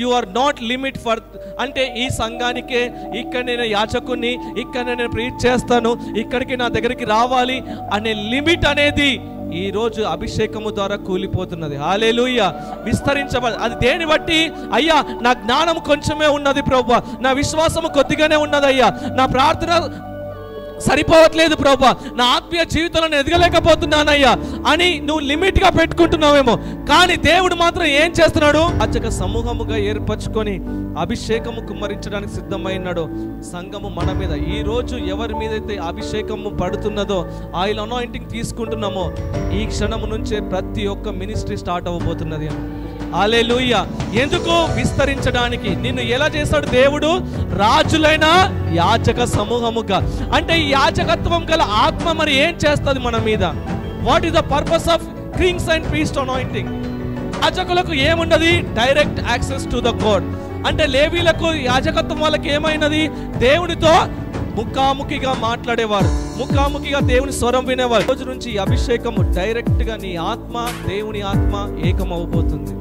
You are not limit for, అంటే ఈ సంఘానికే, ఇక్కడ నేను యాజకుని, ఇక్కడ నేను ప్రీచ్ చేస్తాను, ఇక్కడికి నా దగ్గరికి రావాలి అనే లిమిట్ అనేది ఈ రోజు అభిషేకము ద్వారా కూలిపోతున్నది. హల్లెలూయా. అది దేని బట్టి? అయ్యా నా జ్ఞానం కొంచెమే ఉన్నది ప్రభువా, నా విశ్వాసము కొద్దిగానే ఉన్నదయ్యా, నా ప్రార్థన సరిపోవట్లేదు ప్రభువా, నా ఆత్మీయ జీవితంలో నేను ఎదగలేకపోతున్నానయ్యా అని నువ్వు లిమిట్ గా పెట్టుకుంటున్నావేమో. కానీ దేవుడు మాత్రం ఏం చేస్తున్నాడు? యాజక సమూహముగా ఏర్పరచుకొని అభిషేకము కుమ్మరించడానికి సిద్ధమైనాడు. సంఘము మన మీద ఈ రోజు ఎవరి మీదైతే అభిషేకము పడుతున్నదో, ఆయిల్ అనాయింటింగ్ తీసుకుంటున్నామో, ఈ క్షణము నుంచే ప్రతి ఒక్క మినిస్ట్రీ స్టార్ట్ అవ్వబోతున్నది. హల్లెలూయా. ఎందుకు? విస్తరించడానికి. నిన్ను ఎలా చేస్తాడు దేవుడు? రాజులైన యాజక సమూహముగా. అంటే ఈ యాజకత్వం గల ఆత్మ మరి ఏం చేస్తుంది మన మీద? What is the purpose of kings and priest anointing? యాజకులకు ఏమున్నది? Direct access to the God. అంటే లేవీలకు యాజకత్వం వాళ్ళకి ఏమైనది? దేవునితో ముఖాముఖిగా మాట్లాడేవారు, ముఖాముఖిగా దేవుని స్వరం వినేవారు. రోజు నుంచి అభిషేకము డైరెక్ట్ గా నీ ఆత్మ, దేవుని ఆత్మ ఏకమవబోతుంది.